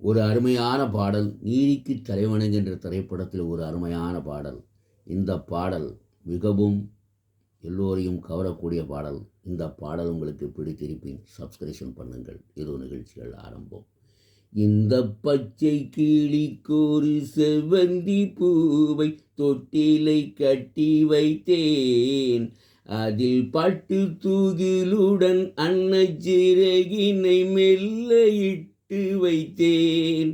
ஒரு அருமையான பாடல். நீதிக்கு தலைவணங்கு என்ற திரைப்படத்தில் ஒரு அருமையான பாடல். இந்த பாடல் மிகவும் எல்லோரையும் கவரக்கூடிய பாடல். இந்த பாடல் உங்களுக்கு பிடித்திருப்பின் சப்ஸ்கிரிப்ஷன் பண்ணுங்கள். இது நிகழ்ச்சிகள் ஆரம்பம். இந்த பச்சை கிளிக்கொரு செவ்வந்தி பூவை தொட்டிலை கட்டி வைத்தேன். அதில் பட்டு தூகிலுடன் அன்னச்சிறகினை மெல்ல இட்டு வைத்தேன்.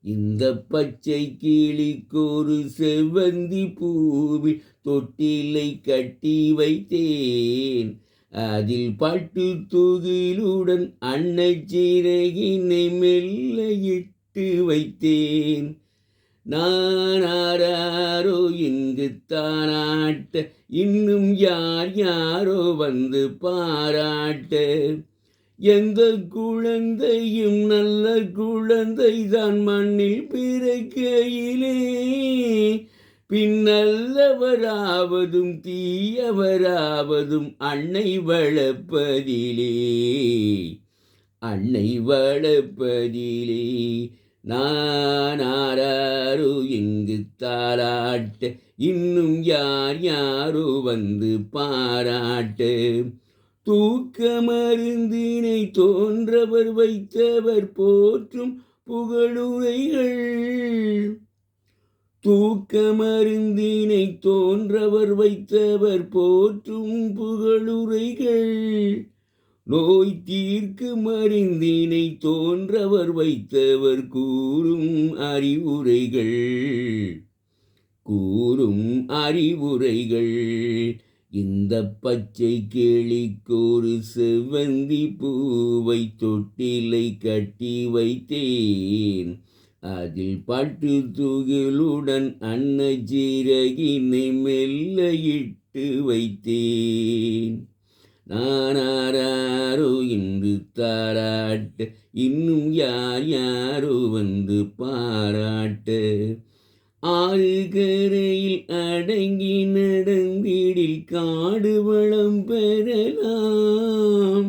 இந்த பச்சை கிளிக்கொரு செவ்வந்தி பூவில் தொட்டிலை கட்டி வைத்தேன். அதில் பட்டு தூகிலுடன் அன்னச்சிறகினை மெல்ல இட்டு வைத்தேன். நானாரோ இங்கு தானாட்ட, இன்னும் யார் யாரோ வந்து பாராட்ட. எந்த குழந்தையும் நல்ல குழந்தைதான் மண்ணில் பிறக்கையிலே, பின்னல்லவராவதும் தீயவராவதும் அன்னை வளர்ப்பதிலே, அன்னை வளர்ப்பதிலே. நானாரோ இங்கு தாராட்ட, இன்னும் யார் யாரோ வந்து பாராட்ட. தூக்க மருந்தினை தோன்றவர் வைத்தவர் போற்றும் புகழுரைகள். தூக்க மருந்தினை தோன்றவர் வைத்தவர் போற்றும் புகழுரைகள். நோய் தீர்க்கு மருந்தினை தோன்றவர் வைத்தவர் கூறும் அறிவுரைகள், கூறும் அறிவுரைகள். இந்த பச்சை கிளிக்கொரு செவ்வந்தி பூவை தொட்டிலை கட்டி வைத்தேன். அதில் பட்டு தூகிலுடன் அன்னச்சிறகினை மெல்ல இட்டு வைத்தேன். நானாரோ இன்று தாராட்ட, இன்னும் யார் யாரோ வந்து பாராட்ட. ஆறு கரையில் அடங்கி நடந்திடில் காடு வளம் பெறலாம்.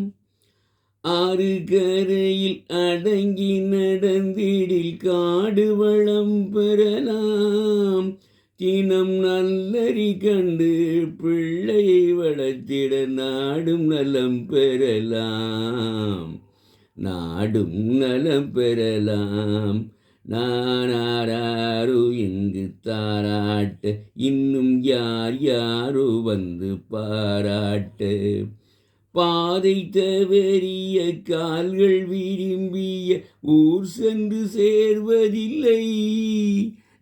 ஆறு கரையில் அடங்கி நடந்திடில் காடு வளம் பெறலாம். தினம் நல்லறி கண்டு பிள்ளையை வளர்த்திட நாடும் நலம் பெறலாம், நாடும் நலம் பெறலாம். நானாரோ இங்கு தாராட்ட, இன்னும் யார் யாரோ வந்து பாராட்ட. பாதை தவறிய கால்கள் விரும்பிய ஊர் சென்று சேர்வதில்லை.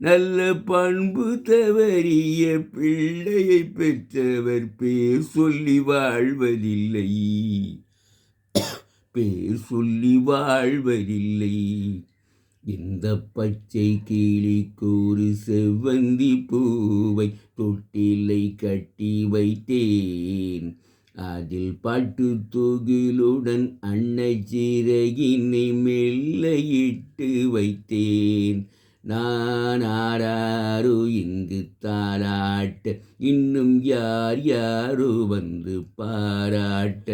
நல்ல பண்பு தவறிய பிள்ளையை பெற்றவர் பேர் சொல்லி வாழ்வதில்லை, பேர் சொல்லி வாழ்வதில்லை. இந்த பச்சை கிளிக்கொரு செவ்வந்தி பூவை தொட்டிலை கட்டி வைத்தேன். அதில் பட்டு தொகிலுடன் அன்னச்சிறகினை மெல்ல இட்டு வைத்தேன். நானாரோ இங்கு தாராட்ட, இன்னும் யார் யாரோ வந்து பாராட்ட.